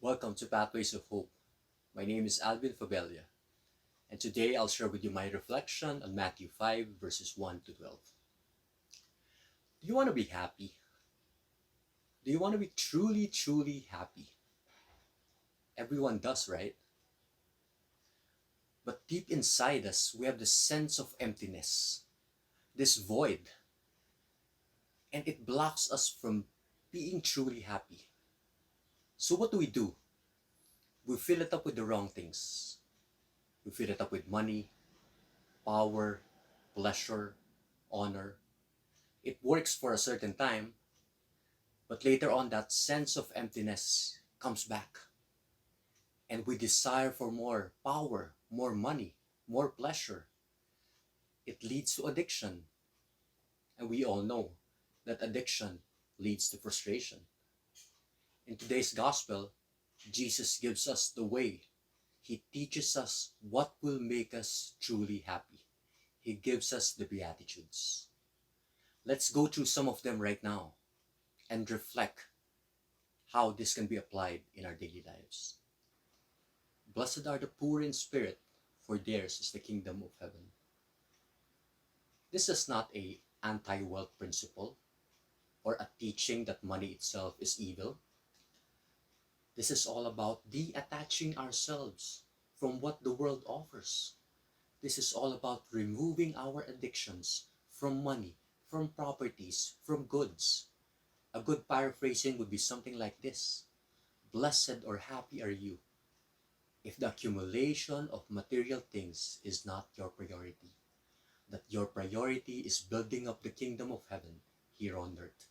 Welcome to Pathways of Hope. My name is Alvin Fabella, and today I'll share with you my reflection on Matthew 5, verses 1 to 12. Do you want to be happy? Do you want to be truly, truly happy? Everyone does, right? But deep inside us, we have this sense of emptiness, this void, and it blocks us from being truly happy. So, what do? We fill it up with the wrong things. We fill it up with money, power, pleasure, honor. It works for a certain time, but later on that sense of emptiness comes back and we desire for more power, more money, more pleasure. It leads to addiction, and we all know that addiction leads to frustration. In today's gospel, Jesus gives us the way. He teaches us what will make us truly happy. He gives us the Beatitudes. Let's go through some of them right now and reflect how this can be applied in our daily lives. Blessed are the poor in spirit, for theirs is the kingdom of heaven. This is not a anti-wealth principle or a teaching that money itself is evil. This is all about detaching ourselves from what the world offers. This is all about removing our addictions from money, from properties, from goods. A good paraphrasing would be something like this: Blessed or happy are you if the accumulation of material things is not your priority, that your priority is building up the kingdom of heaven here on earth.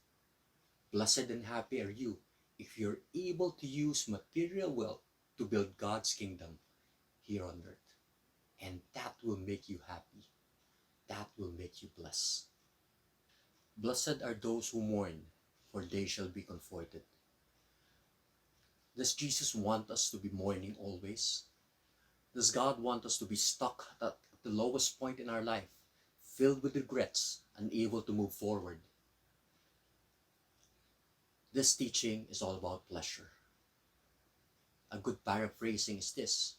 Blessed and happy are you if you're able to use material wealth to build God's kingdom here on earth. And that will make you happy. That will make you blessed. Blessed are those who mourn, for they shall be comforted. Does Jesus want us to be mourning always? Does God want us to be stuck at the lowest point in our life, filled with regrets, unable to move forward? This teaching is all about pleasure. A good paraphrasing is this: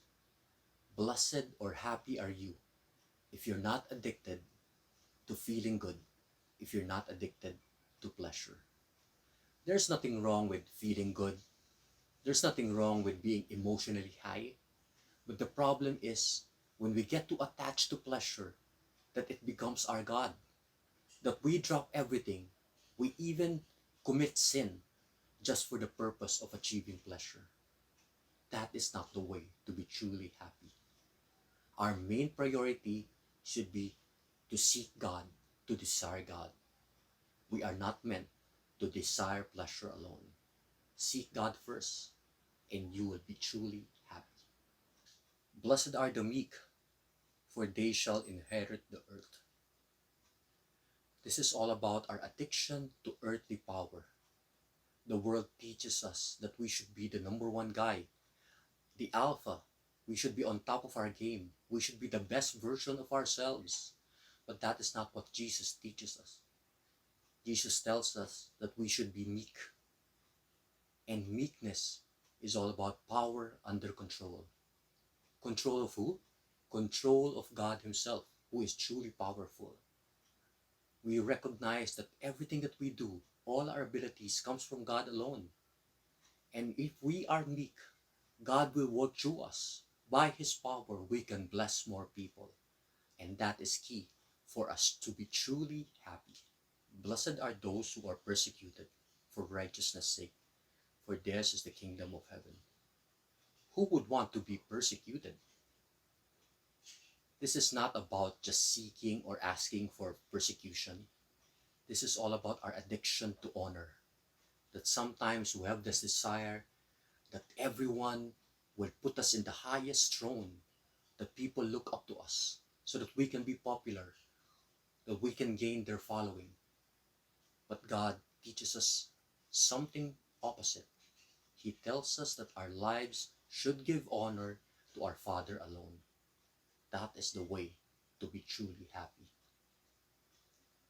Blessed or happy are you if you're not addicted to feeling good, if you're not addicted to pleasure. There's nothing wrong with feeling good. There's nothing wrong with being emotionally high. But the problem is when we get too attached to pleasure that it becomes our God, that we drop everything, we even commit sin just for the purpose of achieving pleasure. That is not the way to be truly happy. Our main priority should be to seek God, to desire God. We are not meant to desire pleasure alone. Seek God first, and you will be truly happy. Blessed are the meek, for they shall inherit the earth. This is all about our addiction to earthly power. The world teaches us that we should be the number one guy, the alpha. We should be on top of our game. We should be the best version of ourselves. But that is not what Jesus teaches us. Jesus tells us that we should be meek. And meekness is all about power under control. Control of who? Control of God Himself, who is truly powerful. We recognize that everything that we do, all our abilities, comes from God alone. And if we are meek, God will work through us. By His power, we can bless more people. And that is key for us to be truly happy. Blessed are those who are persecuted for righteousness' sake, for theirs is the kingdom of heaven. Who would want to be persecuted? This is not about just seeking or asking for persecution. This is all about our addiction to honor. That sometimes we have this desire that everyone will put us in the highest throne, that people look up to us so that we can be popular, that we can gain their following. But God teaches us something opposite. He tells us that our lives should give honor to our Father alone. That is the way to be truly happy.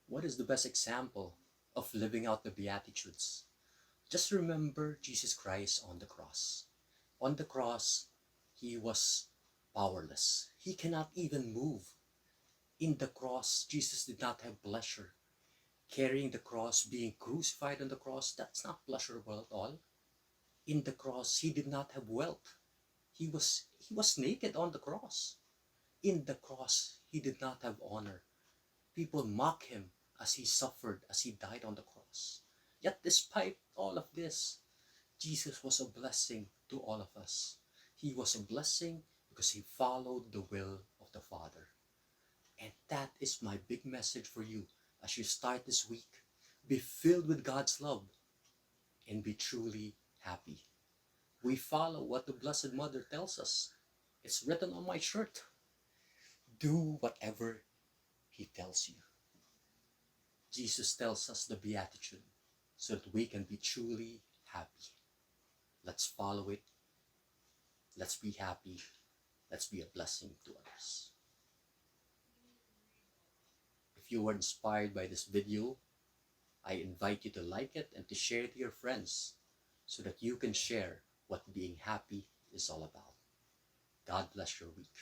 What is the best example of living out the Beatitudes? Just remember Jesus Christ on the cross. On the cross, he was powerless. He cannot even move. In the cross, Jesus did not have pleasure. Carrying the cross, being crucified on the cross, that's not pleasurable at all. In the cross, he did not have wealth. He was naked on the cross. In the cross, he did not have honor. People mock him as he suffered, as he died on the cross. Yet despite all of this, Jesus was a blessing to all of us. He was a blessing because he followed the will of the Father. And that is my big message for you as you start this week. Be filled with God's love and be truly happy. We follow what the Blessed Mother tells us. It's written on my shirt. Do whatever he tells you. Jesus tells us the Beatitude so that we can be truly happy. Let's follow it. Let's be happy. Let's be a blessing to others. If you were inspired by this video, I invite you to like it and to share it to your friends so that you can share what being happy is all about. God bless your week.